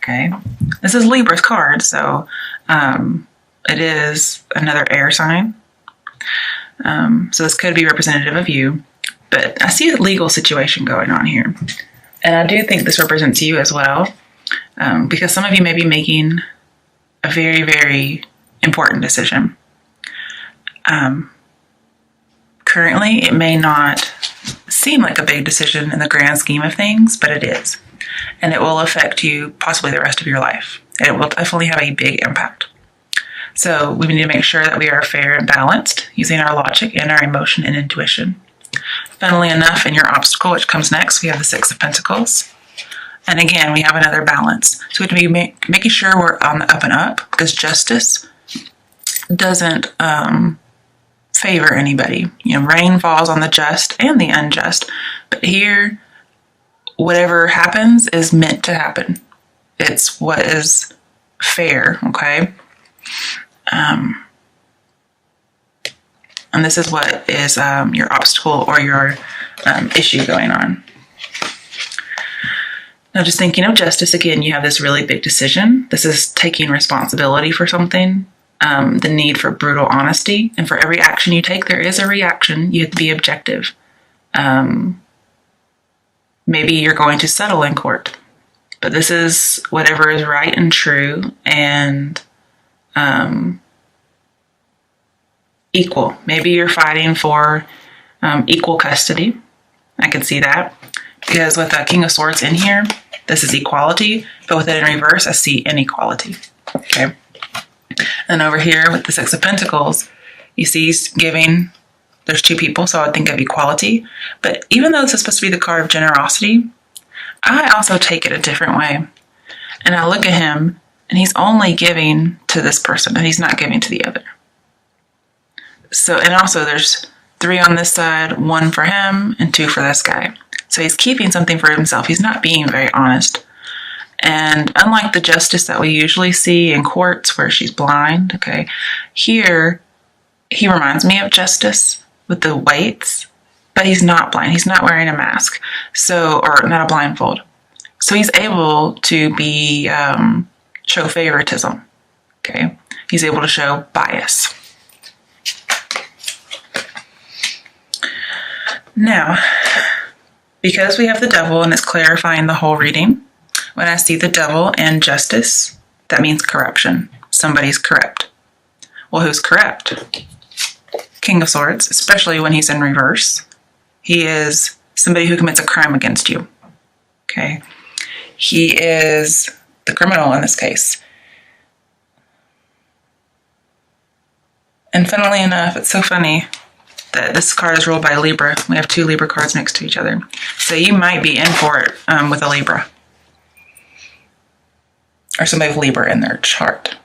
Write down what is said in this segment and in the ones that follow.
Okay, this is Libra's card, so it is another air sign. So this could be representative of you, but I see a legal situation going on here. And I do think this represents you as well, because some of you may be making a very, very important decision. Currently, it may not seem like a big decision in the grand scheme of things, but it is. And it will affect you possibly the rest of your life. And it will definitely have a big impact. So we need to make sure that we are fair and balanced, using our logic and our emotion and intuition. Funnily enough, in your obstacle, which comes next, we have the Six of Pentacles. And again, we have another balance. So we have to be making sure we're on the up and up, because justice doesn't favor anybody. You know, rain falls on the just and the unjust. But here, whatever happens is meant to happen. It's what is fair, okay? And this is what is your obstacle or your issue going on. Now, just thinking of justice, again, you have this really big decision. This is taking responsibility for something, the need for brutal honesty. And for every action you take, there is a reaction. You have to be objective. Maybe you're going to settle in court, but this is whatever is right and true and equal. Maybe you're fighting for equal custody. I can see that, because with the King of Swords in here, this is equality, but with it in reverse, I see inequality. Okay. And over here with the Six of Pentacles, you see he's giving, there's two people, so I would think of equality. But even though this is supposed to be the card of generosity, I also take it a different way. And I look at him, and he's only giving to this person, and he's not giving to the other. So, and also there's 3 on this side, 1 for him, and 2 for this guy. So he's keeping something for himself. He's not being very honest. And unlike the justice that we usually see in courts where she's blind, okay, here he reminds me of justice with the weights, but he's not blind. He's not wearing a mask, so, or not a blindfold. So he's able to be show favoritism. Okay, he's able to show bias. Now, because we have the devil and it's clarifying the whole reading, when I see the devil and justice, that means corruption. Somebody's corrupt. Well, who's corrupt? King of Swords, especially when he's in reverse. He is somebody who commits a crime against you. Okay? He is the criminal in this case. And funnily enough, it's so funny that this card is ruled by Libra. We have 2 Libra cards next to each other. So you might be in for it with a Libra. Or somebody with Libra in their chart.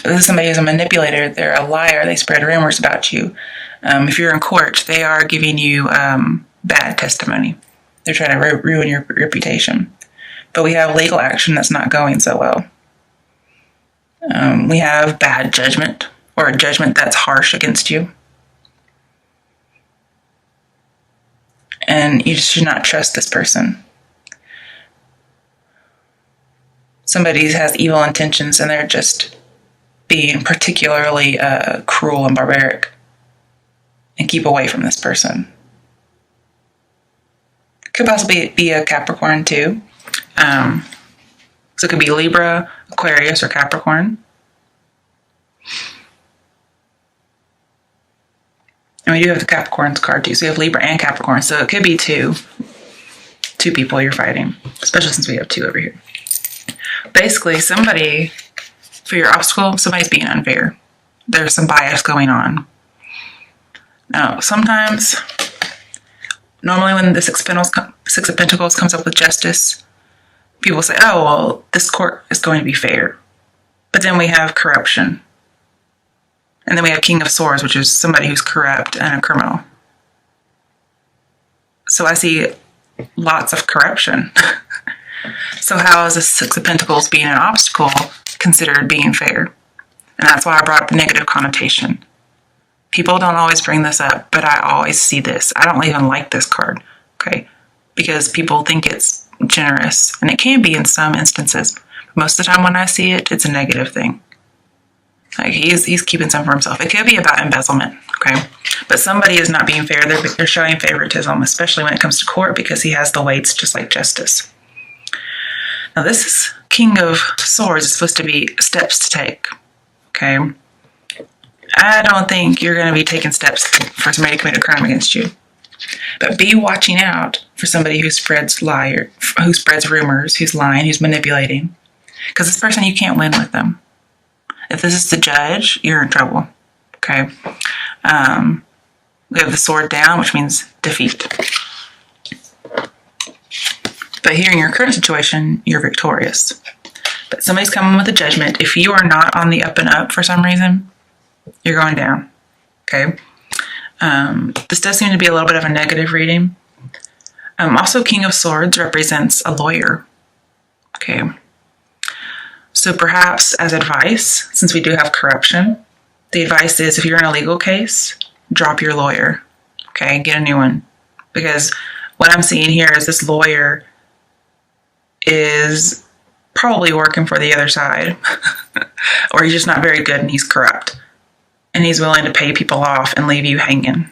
This is somebody who's a manipulator. They're a liar. They spread rumors about you. If you're in court, they are giving you bad testimony. They're trying to ruin your reputation. But we have legal action that's not going so well. We have bad judgment, or a judgment that's harsh against you. And you should not trust this person. Somebody has evil intentions and they're just being particularly cruel and barbaric. And keep away from this person. Could possibly be a Capricorn too. So it could be Libra, Aquarius, or Capricorn. And we do have the Capricorn's card too. So we have Libra and Capricorn. So it could be two people you're fighting. Especially since we have 2 over here. Basically, somebody, for your obstacle, somebody's being unfair. There's some bias going on. Now, sometimes, normally when the Six of Pentacles comes up with justice, people say, oh, well, this court is going to be fair. But then we have corruption. And then we have King of Swords, which is somebody who's corrupt and a criminal. So I see lots of corruption. So how is the Six of Pentacles being an obstacle considered being fair? And that's why I brought up the negative connotation. People don't always bring this up, but I always see this. I don't even like this card, okay? Because people think it's generous, and it can be in some instances. Most of the time when I see it, it's a negative thing. Like he's keeping some for himself. It could be about embezzlement, okay? But somebody is not being fair. They're showing favoritism, especially when it comes to court, because he has the weights just like justice. Now this is King of Swords. It's supposed to be steps to take, okay? I don't think you're going to be taking steps for somebody to commit a crime against you. But be watching out for somebody who spreads rumors, who's lying, who's manipulating. Because this person, you can't win with them. If this is the judge, you're in trouble. Okay? We have the sword down, which means defeat. But here in your current situation, you're victorious. But somebody's coming with a judgment. If you are not on the up and up for some reason, you're going down. Okay? This does seem to be a little bit of a negative reading. Also, King of Swords represents a lawyer. Okay. So perhaps as advice, since we do have corruption, the advice is if you're in a legal case, drop your lawyer. Okay, get a new one. Because what I'm seeing here is this lawyer is probably working for the other side. Or he's just not very good and he's corrupt. And he's willing to pay people off and leave you hanging.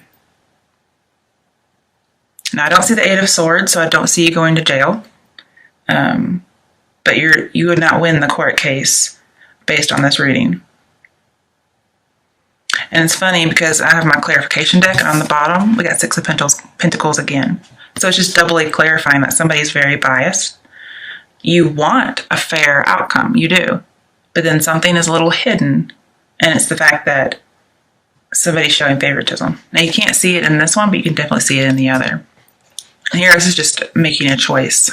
Now, I don't see the Eight of Swords, so I don't see you going to jail. But you would not win the court case based on this reading. And it's funny because I have my clarification deck, and on the bottom, we got Six of Pentacles again. So it's just doubly clarifying that somebody's very biased. You want a fair outcome, you do. But then something is a little hidden, and it's the fact that somebody's showing favoritism. Now, you can't see it in this one, but you can definitely see it in the other. And here, this is just making a choice.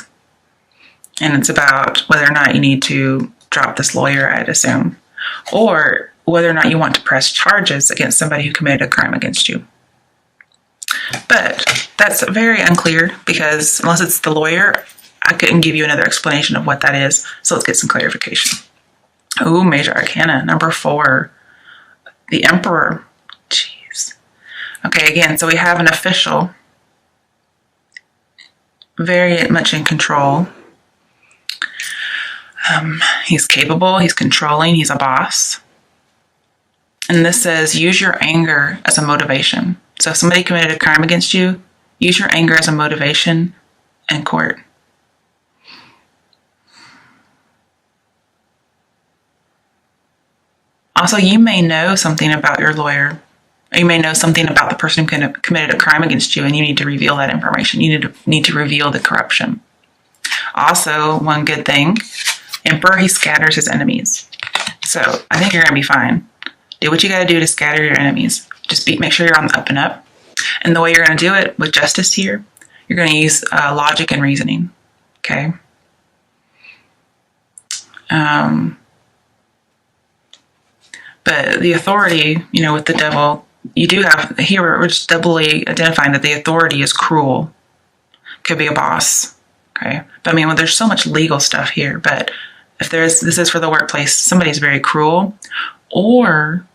And it's about whether or not you need to drop this lawyer, I'd assume. Or whether or not you want to press charges against somebody who committed a crime against you. But that's very unclear because unless it's the lawyer, I couldn't give you another explanation of what that is. So let's get some clarification. Ooh, Major Arcana, number 4. The Emperor. Jeez. Okay, again, so we have an official. Very much in control. He's capable, he's controlling, he's a boss. And this says, use your anger as a motivation. So if somebody committed a crime against you, use your anger as a motivation in court. Also, you may know something about your lawyer. Or you may know something about the person who committed a crime against you, and you need to reveal that information. You need to reveal the corruption. Also, one good thing, Emperor, he scatters his enemies. So I think you're going to be fine. Do what you got to do to scatter your enemies. Just make sure you're on the up and up. And the way you're going to do it with justice here, you're going to use logic and reasoning. Okay? But the authority, with the devil, you do have, here we're just doubly identifying that the authority is cruel. Could be a boss. Okay? But when there's so much legal stuff here, but if this is for the workplace, somebody's very cruel, or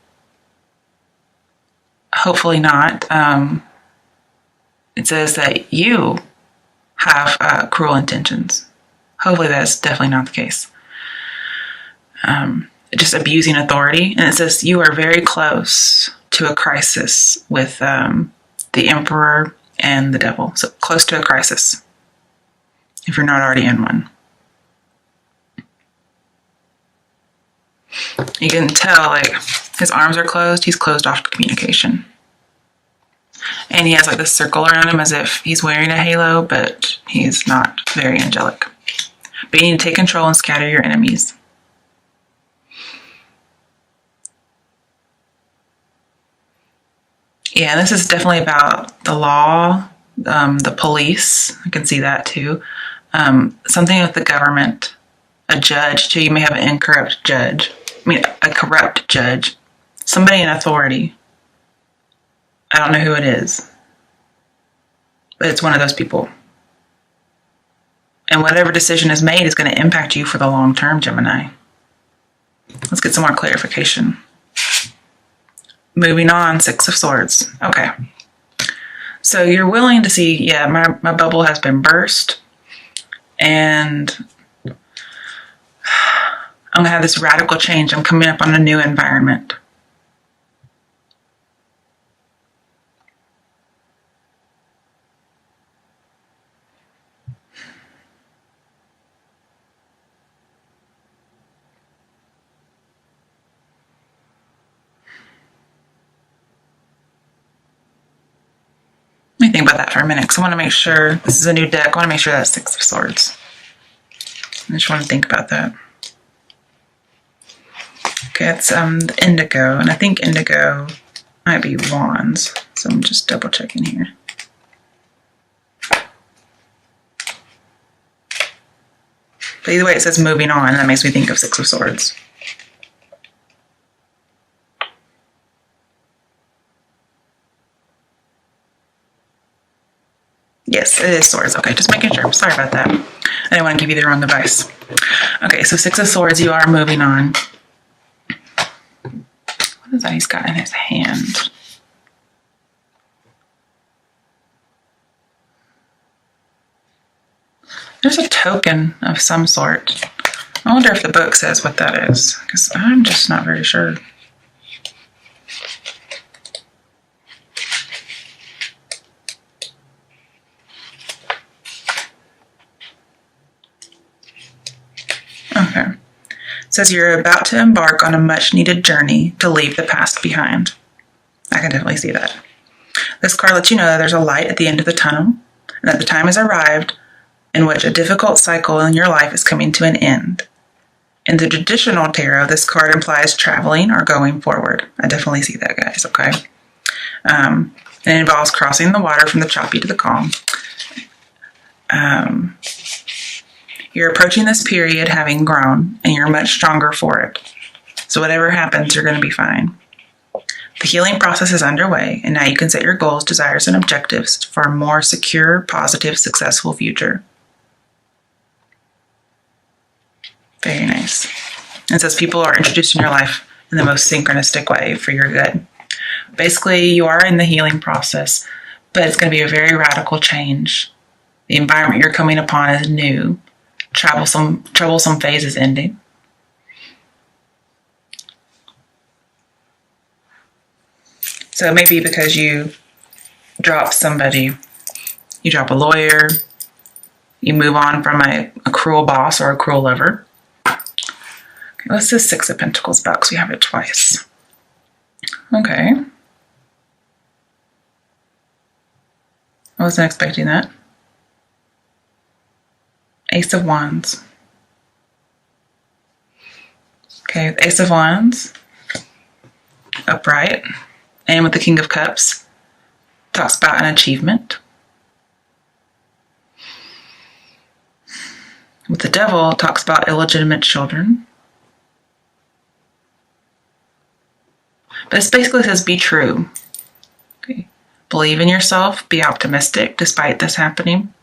hopefully not, it says that you have cruel intentions. Hopefully that's definitely not the case. Just abusing authority. And it says you are very close to a crisis with the Emperor and the devil. So close to a crisis, if you're not already in one. You can tell, his arms are closed. He's closed off to communication. And he has, this circle around him as if he's wearing a halo, but he's not very angelic. But you need to take control and scatter your enemies. Yeah, this is definitely about the law, the police. I can see that too. Something with the government. A judge, too. You may have an incorrupt judge. A corrupt judge. Somebody in authority. I don't know who it is. But it's one of those people. And whatever decision is made is going to impact you for the long term, Gemini. Let's get some more clarification. Moving on, Six of Swords. Okay. So you're willing to see, my bubble has been burst. And I'm going to have this radical change. I'm coming up on a new environment. Let me think about that for a minute, because I want to make sure, this is a new deck, I want to make sure that's Six of Swords. I just want to think about that. Okay, it's the indigo, and I think indigo might be wands, so I'm just double checking here. But either way, it says moving on, and that makes me think of Six of Swords. Yes, it is swords. Okay, just making sure. Sorry about that. I didn't want to give you the wrong advice. Okay, so Six of Swords, you are moving on. What is that he's got in his hand? There's a token of some sort. I wonder if the book says what that is, because I'm just not very sure. Okay. It says you're about to embark on a much needed journey to leave the past behind. I can definitely see that. This card lets you know that there's a light at the end of the tunnel, and that the time has arrived in which a difficult cycle in your life is coming to an end. In the traditional tarot, this card implies traveling or going forward. I definitely see that, guys, okay? And it involves crossing the water from the choppy to the calm. You're approaching this period having grown, and you're much stronger for it. So whatever happens, you're going to be fine. The healing process is underway, and now you can set your goals, desires, and objectives for a more secure, positive, successful future. Very nice. It says people are introduced in your life in the most synchronistic way for your good. Basically, you are in the healing process, but it's going to be a very radical change. The environment you're coming upon is new. Troublesome phase is ending. So it may be because you drop somebody, you drop a lawyer, you move on from a cruel boss or a cruel lover. Okay, what's this Six of Pentacles about? Because we have it twice. Okay. I wasn't expecting that. Ace of Wands. Okay, Ace of Wands, upright, and with the King of Cups, talks about an achievement. With the Devil, talks about illegitimate children. But it basically says be true. Okay. Believe in yourself, be optimistic despite this happening.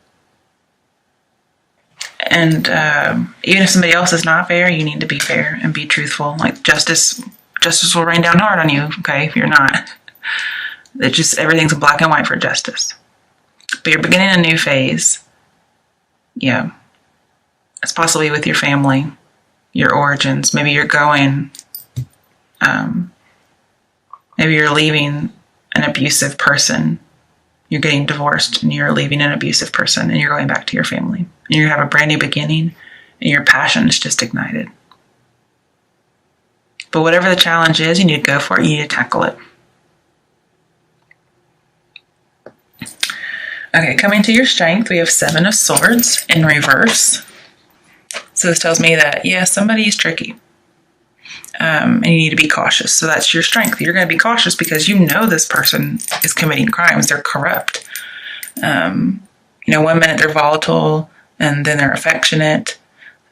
And even if somebody else is not fair, you need to be fair and be truthful. Like justice will rain down hard on you, okay, if you're not. It's just everything's black and white for justice. But you're beginning a new phase. Yeah. It's possibly with your family, your origins. Maybe you're going, maybe you're leaving an abusive person. You're getting divorced and you're leaving an abusive person and you're going back to your family. And you have a brand new beginning and your passion is just ignited. But whatever the challenge is, you need to go for it. You need to tackle it. Okay, coming to your strength, we have Seven of Swords in reverse. So this tells me that, yeah, somebody is tricky. And you need to be cautious. So that's your strength. You're going to be cautious because you know this person is committing crimes. They're corrupt. One minute they're volatile and then they're affectionate.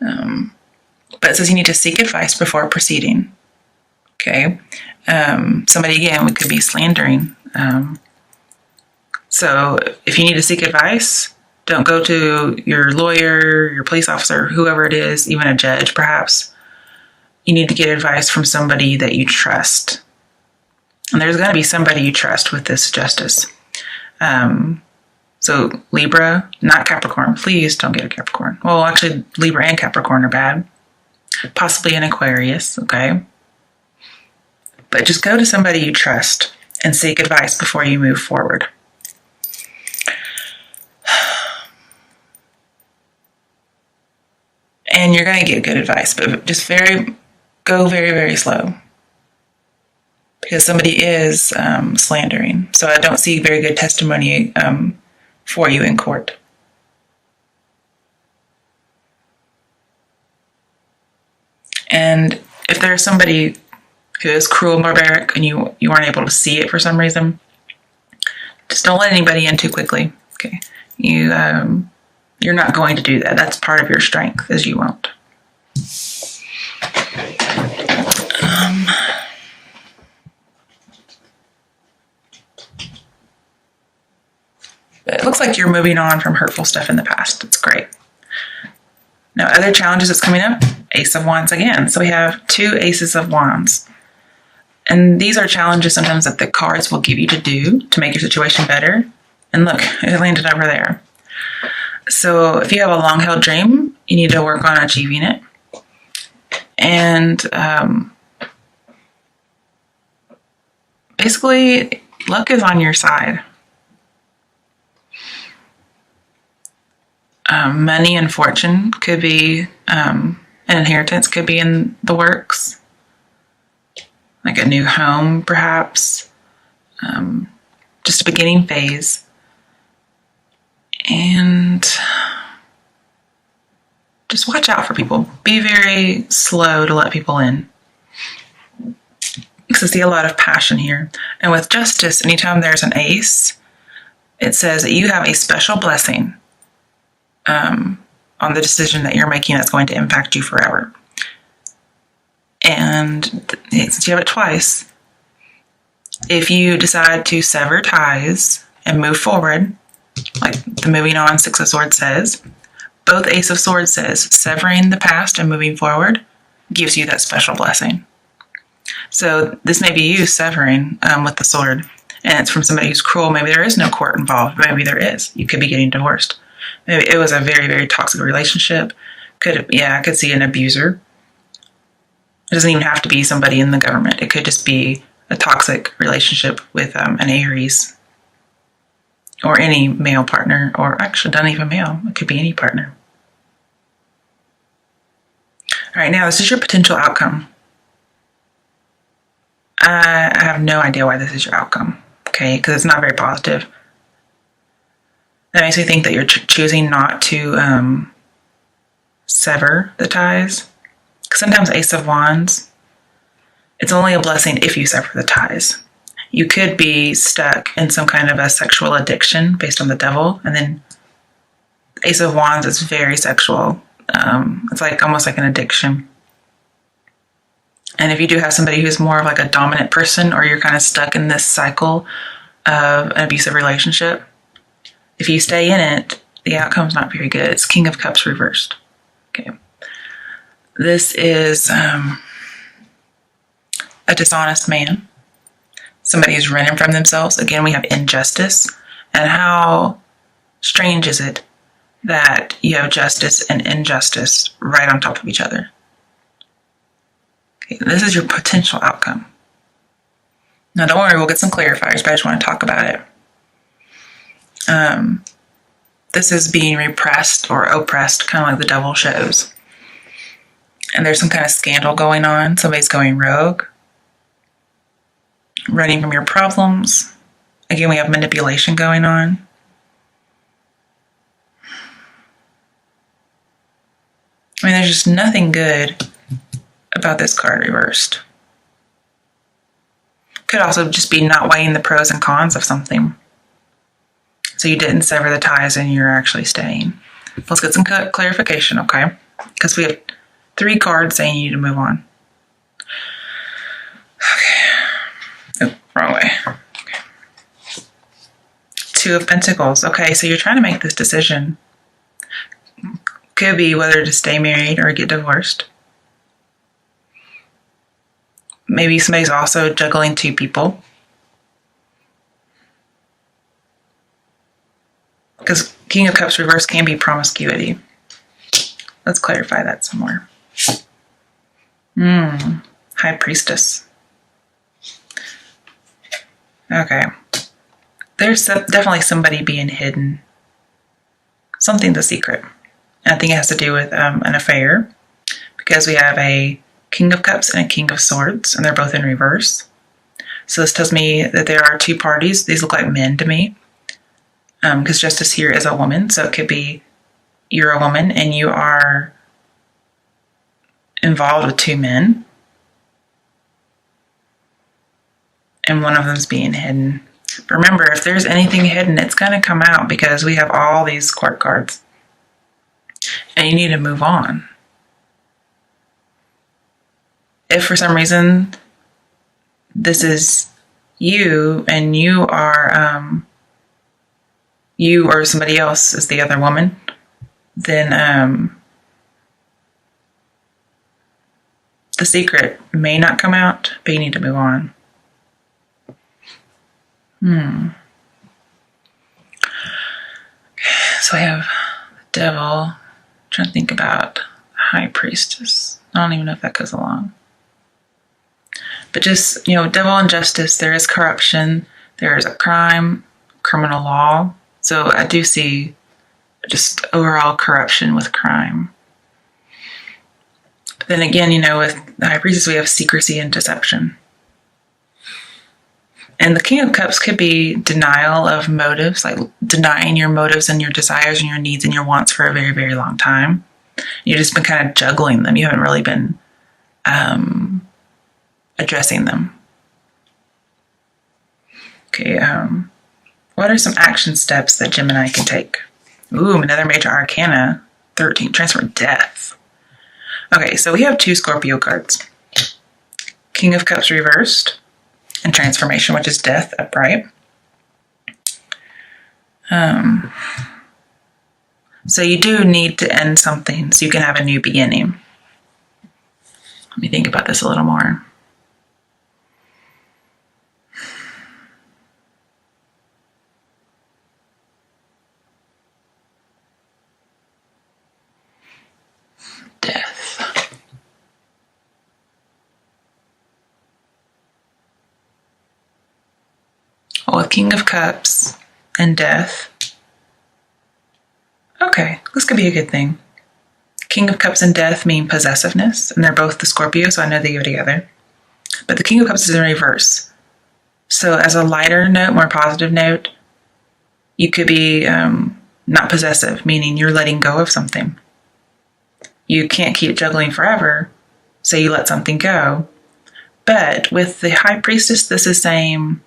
But it says you need to seek advice before proceeding. Okay. Somebody, again, could be slandering. So if you need to seek advice, don't go to your lawyer, your police officer, whoever it is, even a judge, perhaps. You need to get advice from somebody that you trust. And there's going to be somebody you trust with this justice. So Libra, not Capricorn. Please don't get a Capricorn. Well, actually, Libra and Capricorn are bad. Possibly an Aquarius, okay? But just go to somebody you trust and seek advice before you move forward. And you're going to get good advice, but just go very, very slow. Because somebody is slandering. So I don't see very good testimony for you in court. And if there's somebody who is cruel and barbaric and you aren't able to see it for some reason, just don't let anybody in too quickly. Okay, you're not going to do that. That's part of your strength, is you won't. But it looks like you're moving on from hurtful stuff in the past. It's great. Now, other challenges that's coming up, Ace of Wands again. So we have 2 Aces of Wands. And these are challenges sometimes that the cards will give you to do to make your situation better. And look, it landed over there. So if you have a long-held dream, you need to work on achieving it. And basically, luck is on your side. Money and fortune could be, an inheritance could be in the works. Like a new home, perhaps. Just a beginning phase. And just watch out for people. Be very slow to let people in. Because I see a lot of passion here. And with justice, anytime there's an ace, it says that you have a special blessing on the decision that you're making that's going to impact you forever. And since you have it twice, if you decide to sever ties and move forward, like the moving on 6 of Swords says, both Ace of Swords says severing the past and moving forward gives you that special blessing. So this may be you severing with the sword, and it's from somebody who's cruel. Maybe there is no court involved. Maybe there is. You could be getting divorced. Maybe it was a very, very toxic relationship. I could see an abuser. It doesn't even have to be somebody in the government. It could just be a toxic relationship with an Aries or any male partner, or actually not even male. It could be any partner. All right, now this is your potential outcome. I have no idea why this is your outcome, okay, because it's not very positive. That makes me think that you're choosing not to sever the ties. Because sometimes Ace of Wands, it's only a blessing if you sever the ties. You could be stuck in some kind of a sexual addiction based on the devil, and then Ace of Wands is very sexual. It's like almost like an addiction. And if you do have somebody who's more of like a dominant person, or you're kind of stuck in this cycle of an abusive relationship, if you stay in it, the outcome's not very good. It's King of Cups reversed. Okay. This is a dishonest man. Somebody who's running from themselves. Again, we have injustice. And how strange is it that you have justice and injustice right on top of each other? Okay, this is your potential outcome. Now, don't worry, we'll get some clarifiers, but I just want to talk about it. This is being repressed or oppressed, kind of like the devil shows. And there's some kind of scandal going on. Somebody's going rogue, running from your problems. Again, we have manipulation going on. I mean, there's just nothing good about this card reversed. Could also just be not weighing the pros and cons of something. So you didn't sever the ties and you're actually staying. Let's get some clarification, okay? Because we have 3 cards saying you need to move on. Okay. Oh, wrong way. Okay. 2 of Pentacles. Okay, so you're trying to make this decision. Could be whether to stay married or get divorced. Maybe somebody's also juggling 2 people. Because King of Cups reverse can be promiscuity. Let's clarify that some more. High Priestess. Okay. There's definitely somebody being hidden. Something's a secret. And I think it has to do with an affair. Because we have a King of Cups and a King of Swords. And they're both in reverse. So this tells me that there are two parties. These look like men to me. Because Justice here is a woman. So it could be you're a woman and you are involved with two men. And one of them's being hidden. Remember, if there's anything hidden, it's going to come out because we have all these court cards. And you need to move on. If for some reason this is you and you are you or somebody else is the other woman, then the secret may not come out, but you need to move on. So I have the Devil. I'm trying to think about High Priestess. I don't even know if that goes along. But just, Devil and Justice, there is corruption. There is a crime, criminal law. So I do see just overall corruption with crime. But then again, with the High Priestess, we have secrecy and deception. And the King of Cups could be denial of motives, like denying your motives and your desires and your needs and your wants for a very, very long time. You've just been kind of juggling them. You haven't really been addressing them. Okay, what are some action steps that Gemini can take? Ooh, another major arcana, 13, transfer death. Okay, so we have two Scorpio cards. King of Cups reversed. And transformation, which is death upright. So you do need to end something so you can have a new beginning. Let me think about this a little more. Death. With King of Cups and Death. Okay, this could be a good thing. King of Cups and Death mean possessiveness, and they're both the Scorpio, so I know they go together. But the King of Cups is in reverse. So as a lighter note, more positive note, you could be not possessive, meaning you're letting go of something. You can't keep juggling forever, so you let something go. But with the High Priestess, this is saying,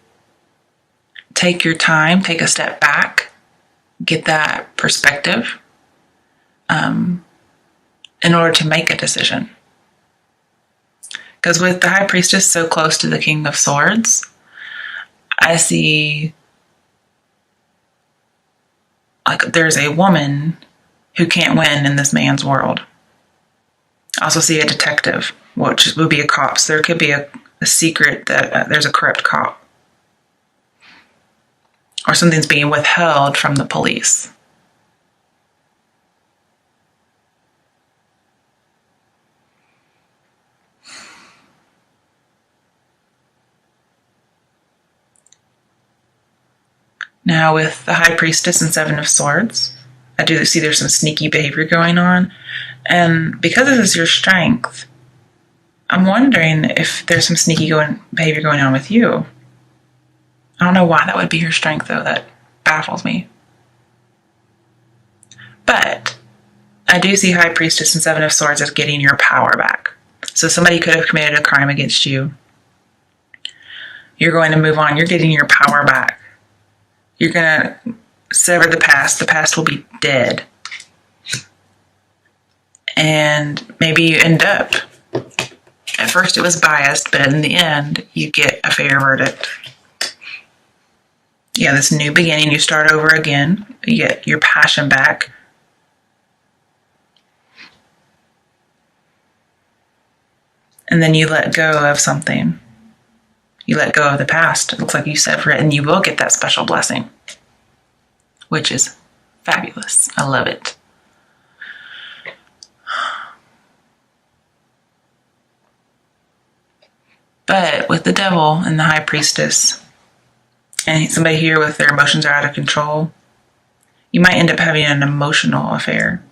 take your time, take a step back, get that perspective in order to make a decision. Because with the High Priestess so close to the King of Swords, I see like there's a woman who can't win in this man's world. I also see a detective, which would be a cop. So there could be a secret that there's a corrupt cop. Or something's being withheld from the police. Now with the High Priestess and Seven of Swords, I do see there's some sneaky behavior going on. And because this is your strength, I'm wondering if there's some sneaky behavior going on with you. I don't know why that would be your strength, though. That baffles me. But I do see High Priestess and Seven of Swords as getting your power back. So somebody could have committed a crime against you. You're going to move on. You're getting your power back. You're going to sever the past. The past will be dead. And maybe you end up, at first it was biased, but in the end, you get a fair verdict. Yeah, this new beginning, you start over again. You get your passion back. And then you let go of something. You let go of the past. It looks like you sever it, and you will get that special blessing, which is Fabulous. I love it. But with the devil and the high priestess, and somebody here with their emotions are out of control, you might end up having an emotional affair.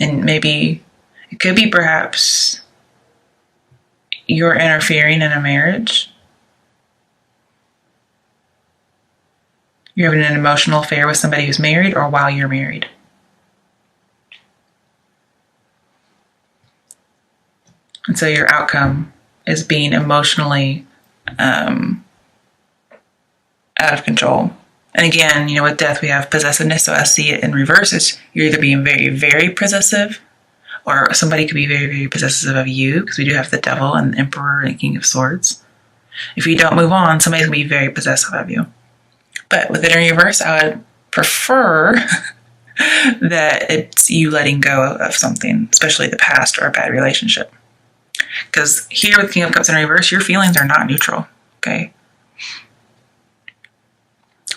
And maybe it could be perhaps you're interfering in a marriage. You're having an emotional affair with somebody who's married or while you're married. And so your outcome is being emotionally out of control. And again, with death, we have possessiveness. So I see it in reverse. It's you're either being very, very possessive, or somebody could be very, very possessive of you, because we do have the devil and the emperor and king of swords. If you don't move on, somebody's going to be very possessive of you. But with it in reverse, I would prefer that it's you letting go of something, especially the past or a bad relationship. Because here with King of Cups in reverse, your feelings are not neutral, okay?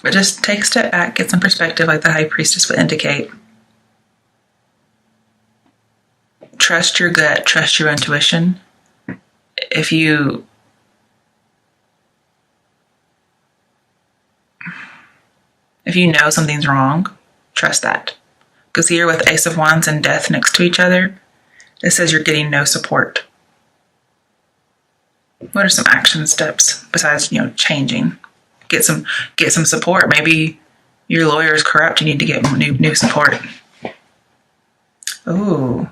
But just take a step back, get some perspective like the High Priestess would indicate. Trust your gut, trust your intuition. If you know something's wrong, trust that. Because here with Ace of Wands and Death next to each other, it says you're getting no support. What are some action steps besides, changing? Get some support. Maybe your lawyer is corrupt. You need to get new support. Ooh,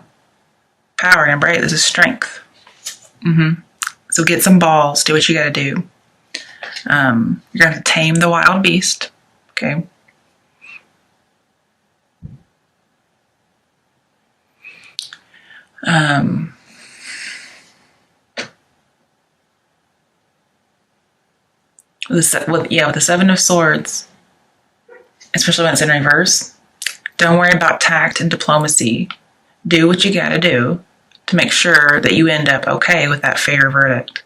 power and bright. This is strength. So get some balls. Do what you got to do. You're gonna have to tame the wild beast. Okay. With the Seven of Swords, especially when it's in reverse, don't worry about tact and diplomacy. Do what you gotta do to make sure that you end up okay with that fair verdict.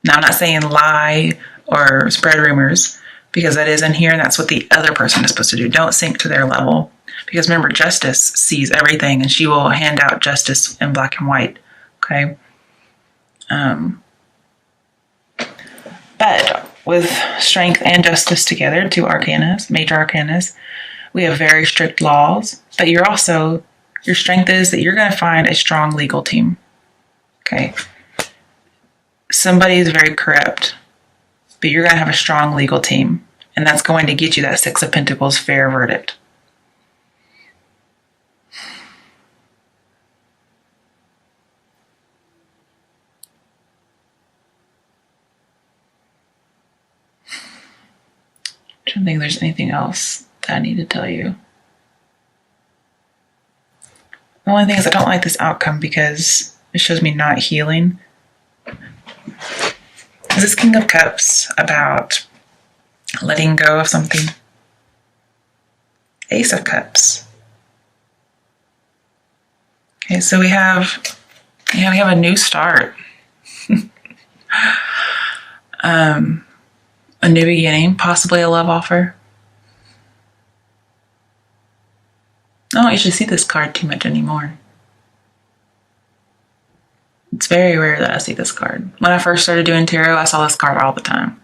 Now, I'm not saying lie or spread rumors, because that is in here and that's what the other person is supposed to do. Don't sink to their level. Because remember, justice sees everything and she will hand out justice in black and white. Okay? But with strength and justice together, two arcanas, major arcanas, we have very strict laws. But your strength is that you're going to find a strong legal team. Okay? Somebody is very corrupt, but you're going to have a strong legal team. And that's going to get you that Six of Pentacles fair verdict. I don't think there's anything else that I need to tell you. The only thing is I don't like this outcome because it shows me not healing. Is this King of Cups about letting go of something? Ace of Cups. Okay, so we have a new start. A new beginning, possibly a love offer. I don't usually see this card too much anymore. It's very rare that I see this card. When I first started doing tarot, I saw this card all the time.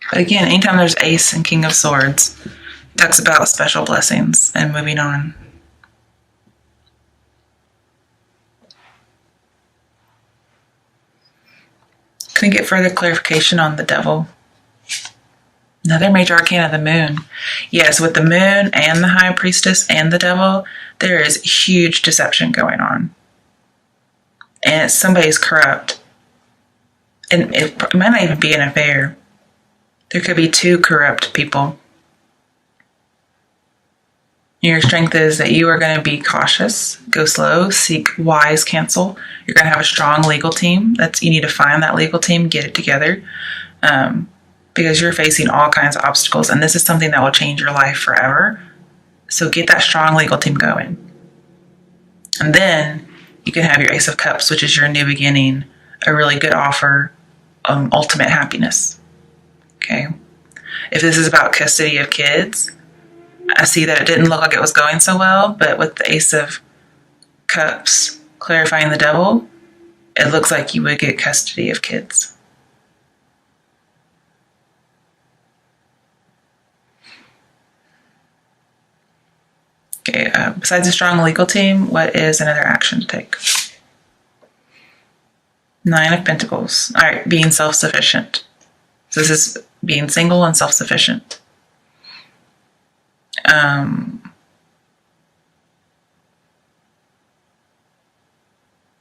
But again, anytime there's Ace and King of Swords, it talks about special blessings and moving on. Can I get further clarification on the devil? Another major arcana, the moon. Yes, with the moon and the high priestess and the devil, there is huge deception going on. And somebody's corrupt. And it might not even be an affair. There could be two corrupt people. Your strength is that you are going to be cautious, go slow, seek wise counsel. You're going to have a strong legal team. You need to find that legal team, get it together, because you're facing all kinds of obstacles, and this is something that will change your life forever. So get that strong legal team going. And then you can have your Ace of Cups, which is your new beginning, a really good offer, ultimate happiness. Okay. If this is about custody of kids, I see that it didn't look like it was going so well, but with the Ace of Cups clarifying the Devil, it looks like you would get custody of kids. Okay, besides a strong legal team, what is another action to take? 9 of Pentacles. All right, being self-sufficient. So this is being single and self-sufficient.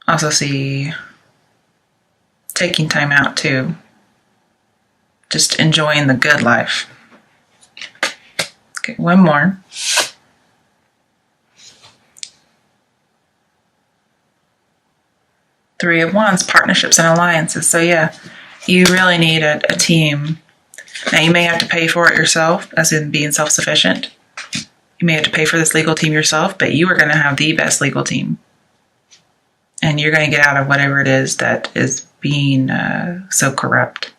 Also see taking time out too. Just enjoying the good life. Okay, one more. Three of Wands, partnerships and alliances. So yeah, you really need a team. Now you may have to pay for it yourself, as in being self-sufficient. You may have to pay for this legal team yourself, but you are going to have the best legal team. And you're going to get out of whatever it is that is being so corrupt.